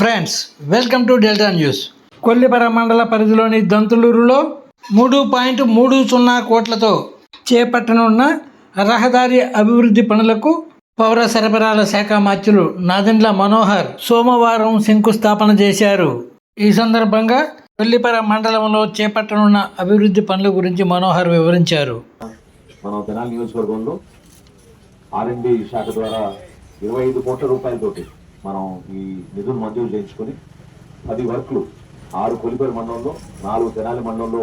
Friends, welcome to delta news. Kollipara మండల పరిధిలోని దంతులూరులో 3.30 కోట్లతో చేపట్టనున్న రహదారి అభివృద్ధి పనులకు పౌర సరఫరాల శాఖ మంత్రులు నాదెండ్ల మనోహర్ సోమవారం శంకుస్థాపన చేశారు. ఈ సందర్భంగా కొల్లిపర మండలంలో చేపట్టనున్న అభివృద్ధి పనుల గురించి మనోహర్ వివరించారు. మనం తెనాలి నియోజకవర్గంలో R&D శాఖ ద్వారా 25 కోట్ల రూపాయలతోటి మనం ఈ నిధులు మంజూరు చేయించుకొని 10 వర్క్లు 6 కొల్లిపర మండలంలో 4 తెనాలి మండలంలో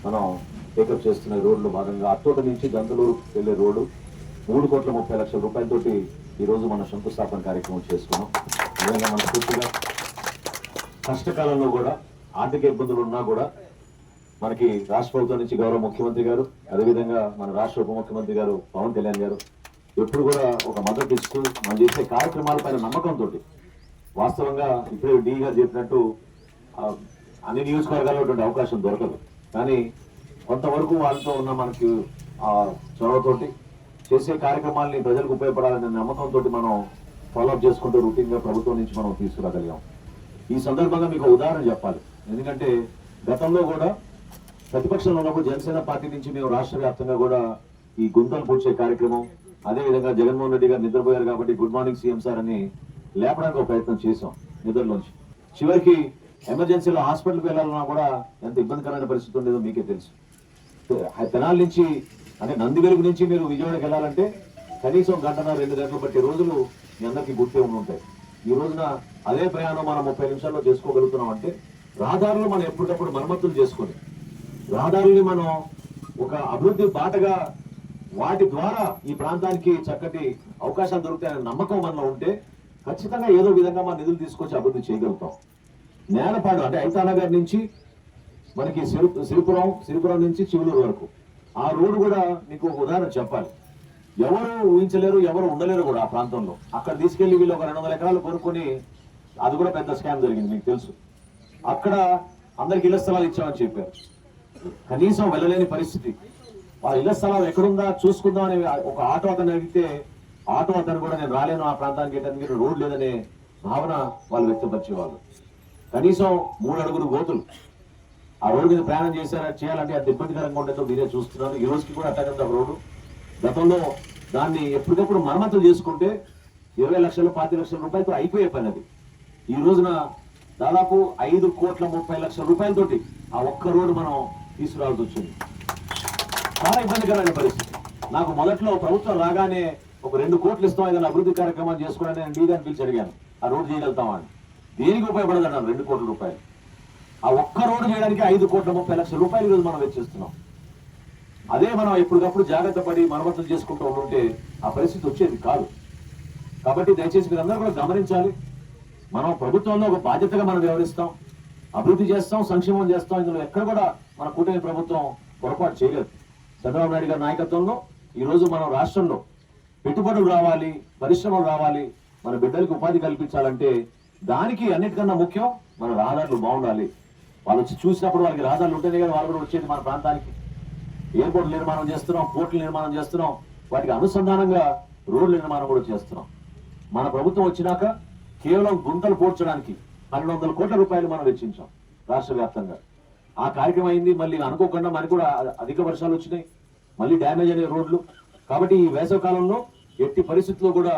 మనం టేకప్ చేస్తున్న రోడ్లో భాగంగా అత్తోట నుంచి దంతలూరు వెళ్లే రోడ్డు 3,30,00,000 రూపాయలతోటి ఈరోజు మనం శంకుస్థాపన కార్యక్రమం చేసుకున్నాం. నిజంగా మన పూర్తిగా కష్టకాలంలో కూడా ఆర్థిక ఇబ్బందులు ఉన్నా కూడా మనకి రాష్ట్ర ప్రభుత్వం నుంచి గౌరవ ముఖ్యమంత్రి గారు, అదేవిధంగా మన రాష్ట్ర ఉప ముఖ్యమంత్రి గారు పవన్ కళ్యాణ్ గారు ఎప్పుడు కూడా ఒక మద్దతు ఇస్తూ మనం చేసే కార్యక్రమాలపైన నమ్మకంతో, వాస్తవంగా ఇప్పుడే డి గారు చెప్పినట్టు అన్ని నియోజకవర్గాల్లో అవకాశం దొరకదు, కానీ కొంతవరకు వాళ్ళతో ఉన్న మనకి చొరవతోటి చేసే కార్యక్రమాలని ప్రజలకు ఉపయోగపడాలనే నమ్మకంతో మనం ఫాలోఅప్ చేసుకుంటూ రూటీన్ గా ప్రభుత్వం నుంచి మనం తీసుకురాగలిగాం. ఈ సందర్భంగా మీకు ఉదాహరణ చెప్పాలి. ఎందుకంటే గతంలో కూడా ప్రతిపక్షంలో ఉన్నప్పుడు జనసేన పార్టీ నుంచి మేము రాష్ట్ర వ్యాప్తంగా కూడా ఈ గుంతలు పూడ్చే కార్యక్రమం, అదేవిధంగా జగన్మోహన్ రెడ్డి గారు నిద్రపోయారు కాబట్టి గుడ్ మార్నింగ్ సీఎం సార్ అని లేపడానికి ఒక ప్రయత్నం చేసాం నిద్రలోంచి. చివరికి ఎమర్జెన్సీలో హాస్పిటల్కి వెళ్ళాలన్నా కూడా ఎంత ఇబ్బందికరమైన పరిస్థితి ఉండేదో మీకే తెలుసు. తెనాలి నుంచి అంటే నందివెలుగు నుంచి మీరు విజయవాడకి వెళ్ళాలంటే కనీసం 1.5-2 గంటలు పట్టే రోజులు మీ అందరికీ గుర్తే ఉంటాయి. ఈ రోజున అదే ప్రయాణం మనం 30 నిమిషాల్లో చేసుకోగలుగుతున్నాం అంటే రహదారులు మనం ఎప్పటికప్పుడు మరమ్మతులు చేసుకొని రహదారుల్ని మనం ఒక అభివృద్ధి బాటగా వాటి ద్వారా ఈ ప్రాంతానికి చక్కటి అవకాశాలు దొరుకుతాయనే నమ్మకం మనలో ఉంటే ఖచ్చితంగా ఏదో విధంగా మన నిధులు తీసుకొచ్చి అభివృద్ధి చేయగలుగుతాం. నేలపాడు అంటే ఐతానగర్ నుంచి మనకి సిరిపురం నుంచి చివలూరు వరకు ఆ రోడ్డు కూడా మీకు ఒక ఉదాహరణ చెప్పాలి. ఎవరు ఊహించలేరు, ఎవరు ఉండలేరు కూడా ఆ ప్రాంతంలో. అక్కడ తీసుకెళ్లి వీళ్ళు ఒక 200 ఎకరాలు కొనుక్కొని, అది కూడా పెద్ద స్కామ్ జరిగింది మీకు తెలుసు. అక్కడ అందరికి ఇళ్ల స్థలాలు ఇచ్చామని చెప్పారు. కనీసం వెళ్ళలేని పరిస్థితి. వాళ్ళ ఇళ్ల స్థలాలు ఎక్కడుందా చూసుకుందాం అని ఒక ఆటో అతను అడిగితే ఆటో అతను కూడా నేను రాలేను ఆ ప్రాంతానికి, రోడ్ లేదనే భావన వాళ్ళు వ్యక్తపరిచేవాళ్ళు. కనీసం 3 అడుగులు గోతులు ఆ రోడ్డు మీద ప్రయాణం చేయాలంటే అంత ఇబ్బందికరంగా ఉండేదో మీరే చూస్తున్నారు. ఈ రోజుకి కూడా అట్టగంత రోడ్డు. గతంలో దాన్ని ఎప్పటికప్పుడు మరమ్మతులు చేసుకుంటే 20 లక్షలు 25 లక్షల రూపాయలతో అయిపోయే పని అది. ఈ రోజున దాదాపు 5,30,00,000 రూపాయలతోటి ఆ ఒక్క రోడ్డు మనం తీసుకురావాల్సి వచ్చింది. చాలా ఇబ్బందికరమైన పరిస్థితి. నాకు మొదట్లో ప్రభుత్వం రాగానే ఒక 2 కోట్లు ఇస్తాం ఏదైనా అభివృద్ధి కార్యక్రమాలు చేసుకోవడానికి నేను డీగాని పిలిచి అడిగాను, ఆ రోడ్డు చేయగలుగుతామా అని. దేనికి ఉపయోగపడదన్నారు 2 కోట్ల రూపాయలు. ఆ ఒక్క రోడ్డు చేయడానికి 5,30,00,000 రూపాయలు ఈరోజు మనం వెచ్చిస్తున్నాం. అదే మనం ఎప్పటికప్పుడు జాగ్రత్త పడి మరమ్మతులు చేసుకుంటూ ఉంటుంటే ఆ పరిస్థితి వచ్చేది కాదు. కాబట్టి దయచేసి మీరందరూ కూడా గమనించాలి. మనం ప్రభుత్వంలో ఒక బాధ్యతగా మనం వ్యవహరిస్తాం, అభివృద్ధి చేస్తాం, సంక్షేమం చేస్తాం. ఇందులో ఎక్కడ కూడా మన కూటమి ప్రభుత్వం పొరపాటు చేయలేదు. చంద్రబాబు నాయుడు గారి నాయకత్వంలో ఈ రోజు మనం రాష్ట్రంలో పెట్టుబడులు రావాలి, పరిశ్రమలు రావాలి, మన బిడ్డలకు ఉపాధి కల్పించాలంటే దానికి అన్నిటికన్నా ముఖ్యం మన రహదారులు బాగుండాలి. వాళ్ళు వచ్చి చూసినప్పుడు వాళ్ళకి రహదారులు ఉంటేనే కదా వాళ్ళు కూడా వచ్చేది మన ప్రాంతానికి. ఎయిర్పోర్ట్ నిర్మాణం చేస్తున్నాం, పోర్టుల నిర్మాణం చేస్తున్నాం, వాటికి అనుసంధానంగా రోడ్ల నిర్మాణం కూడా చేస్తున్నాం. మన ప్రభుత్వం వచ్చినాక కేవలం గుంతలు పోడ్చడానికి 1,200 కోట్ల రూపాయలు మనం వెచ్చించాం రాష్ట్ర వ్యాప్తంగా. ఆ కార్యక్రమం అయింది. మళ్ళీ అనుకోకుండా మనకు కూడా అధిక వర్షాలు వచ్చినాయి, మళ్ళీ డ్యామేజ్ అనే రోడ్లు. కాబట్టి ఈ వేసవి కాలంలో ఎట్టి పరిస్థితుల్లో కూడా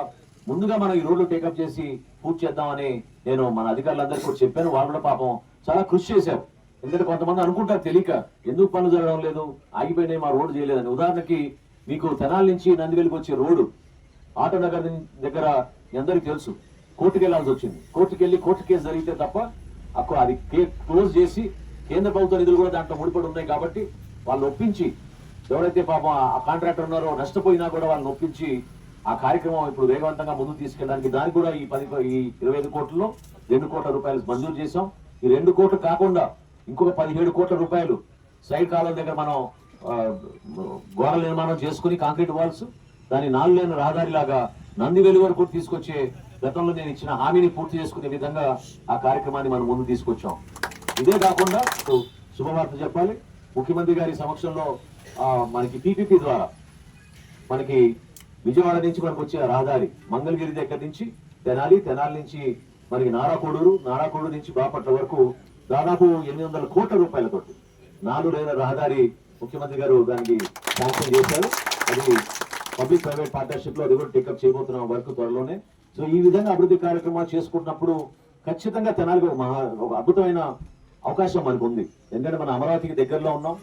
ముందుగా మనం ఈ రోడ్లు టేకప్ చేసి పూర్తి చేద్దామని నేను మన అధికారులందరికీ కూడా చెప్పాను. వాళ్ళు కూడా పాపం చాలా కృషి చేశారు. ఎందుకంటే కొంతమంది అనుకుంటారు తెలియక ఎందుకు పనులు జరగడం లేదు, ఆగిపోయినాయి, మా రోడ్డు చేయలేదని. ఉదాహరణకి మీకు తెనాలి నుంచి నందివెలుగు వచ్చే రోడ్డు ఆటో నగర్ దగ్గర అందరికీ తెలుసు, కోర్టుకు వెళ్లాల్సి వచ్చింది. కోర్టు కేసు జరిగితే తప్ప అక్కడ అది క్లోజ్ చేసి కేంద్ర ప్రభుత్వ నిధులు కూడా దాంట్లో ముడిపడి ఉన్నాయి. కాబట్టి వాళ్ళు ఒప్పించి, ఎవరైతే పాపం ఆ కాంట్రాక్టర్ ఉన్నారో నష్టపోయినా కూడా వాళ్ళని ఒప్పించి ఆ కార్యక్రమం ఇప్పుడు వేగవంతంగా ముందుకు తీసుకెళ్ళడానికి దానికి కూడా ఈ 25 కోట్లలో 2 కోట్ల రూపాయలు మంజూరు చేశాం. ఈ 2 కోట్లు కాకుండా ఇంకొక 17 కోట్ల రూపాయలు సైడ్ కాలం దగ్గర మనం గోడల నిర్మాణం చేసుకుని కాంక్రీట్ వాల్స్, దాని 4 లేన్ రహదారిలాగా నందివెలుగు వరకు తీసుకొచ్చే గతంలో నేను ఇచ్చిన హామీని పూర్తి చేసుకునే విధంగా ఆ కార్యక్రమాన్ని మనం ముందు తీసుకొచ్చాం. ఇదే కాకుండా శుభవార్త చెప్పాలి. ముఖ్యమంత్రి గారి సమక్షంలో మనకి PPP ద్వారా మనకి విజయవాడ నుంచి మనకు వచ్చే రహదారి మంగళగిరి దగ్గర నుంచి తెనాలి నుంచి మరి నారాకోడూరు నుంచి బాపట్ల వరకు దాదాపు 800 కోట్ల రూపాయలతోటి 4 లేన్ల రహదారి ముఖ్యమంత్రి గారు దానికి శాంక్షన్ చేశారు. అది పబ్లిక్ ప్రైవేట్ పార్ట్నర్షిప్ లో అది కూడా టేకప్ చేయబోతున్నాం వర్క్ త్వరలోనే. సో ఈ విధంగా అభివృద్ధి కార్యక్రమాలు చేసుకుంటున్నప్పుడు ఖచ్చితంగా తెనాలికి ఒక అద్భుతమైన అవకాశం మనకు ఉంది. ఎందుకంటే మన అమరావతికి దగ్గరలో ఉన్నాం,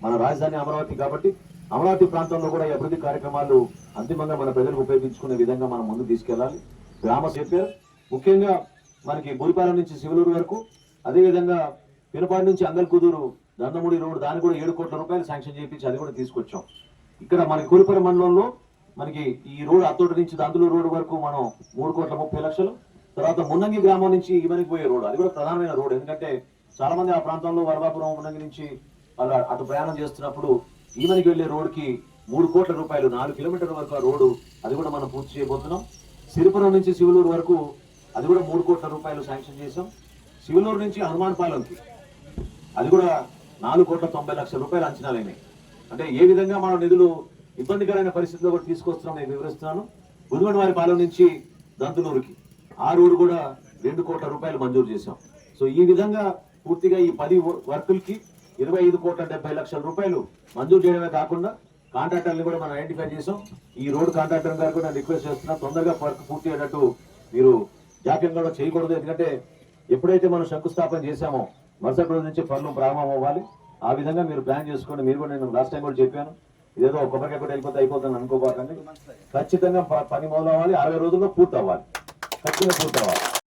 మన రాజధాని అమరావతి కాబట్టి అమరావతి ప్రాంతంలో కూడా ఈ అభివృద్ధి కార్యక్రమాలు అంతిమంగా మన ప్రజలకు ఉపయోగించుకునే విధంగా మనం ముందుకు తీసుకెళ్లాలి. గ్రామ చెప్పారు ముఖ్యంగా మనకి బూరిపాలెం నుంచి శివలూరు వరకు, అదేవిధంగా పినపాడు నుంచి అంగల్కుదూరు దండమూడి రోడ్డు దాన్ని కూడా 7 కోట్ల రూపాయలు శాంక్షన్ చేయించి అది కూడా తీసుకొచ్చాం. ఇక్కడ మనకి కొలిపర మండలంలో మనకి ఈ రోడ్డు అత్తోటి నుంచి దందులూరు రోడ్డు వరకు మనం 3,30,00,000. తర్వాత మున్నంగి గ్రామం నుంచి ఈమెనికి పోయే రోడ్డు అది కూడా ప్రధానమైన రోడ్డు. ఎందుకంటే చాలా మంది ఆ ప్రాంతంలో వరవాపురం మున్నంగి నుంచి వాళ్ళు అటు ప్రయాణం చేస్తున్నప్పుడు ఈమెనికి వెళ్లే రోడ్డుకి 3 కోట్ల రూపాయలు 4 కిలోమీటర్ల వరకు ఆ రోడ్డు అది కూడా మనం పూర్తి చేయబోతున్నాం. సిరిపురం నుంచి శివలూరు వరకు అది కూడా 3 కోట్ల రూపాయలు శాంక్షన్ చేశాం. శివలూరు నుంచి హనుమాన్పాలెంకి అది కూడా 4,90,00,000 రూపాయలు అంచనాలైనాయి. అంటే ఏ విధంగా మనం నిధులు ఇబ్బందికరమైన పరిస్థితుల్లో కూడా తీసుకొస్తున్నాం నేను వివరిస్తున్నాను. గుదిబండవారి పాలెం నుంచి దంతులూరుకి ఆ రోడ్డు కూడా 2 కోట్ల రూపాయలు మంజూరు చేశాం. సో ఈ విధంగా పూర్తిగా ఈ 10 వర్కులకి 25,70,00,000 రూపాయలు మంజూరు చేయడమే కాకుండా కాంట్రాక్టర్ని కూడా మనం ఐడెంటిఫై చేసాం. ఈ రోడ్డు కాంట్రాక్టర్ గారు కూడా రిక్వెస్ట్ చేస్తున్నా తొందరగా వర్క్ పూర్తి అయ్యేటట్టు మీరు జాప్యం కూడా చేయకూడదు. ఎందుకంటే ఎప్పుడైతే మనం శంకుస్థాపన చేశామో మరుసటి రోజు నుంచి పనులు ప్రారంభం అవ్వాలి. ఆ విధంగా మీరు ప్లాన్ చేసుకోండి. మీరు కూడా నేను లాస్ట్ టైం కూడా చెప్పాను, ఇదేదో కొబ్బరికాయ కూడా అయిపోతుంది అనుకోబాకండి. ఖచ్చితంగా పని మొదలవ్వాలి, 60 రోజుల్లో పూర్తి అవ్వాలి, ఖచ్చితంగా పూర్తి అవ్వాలి.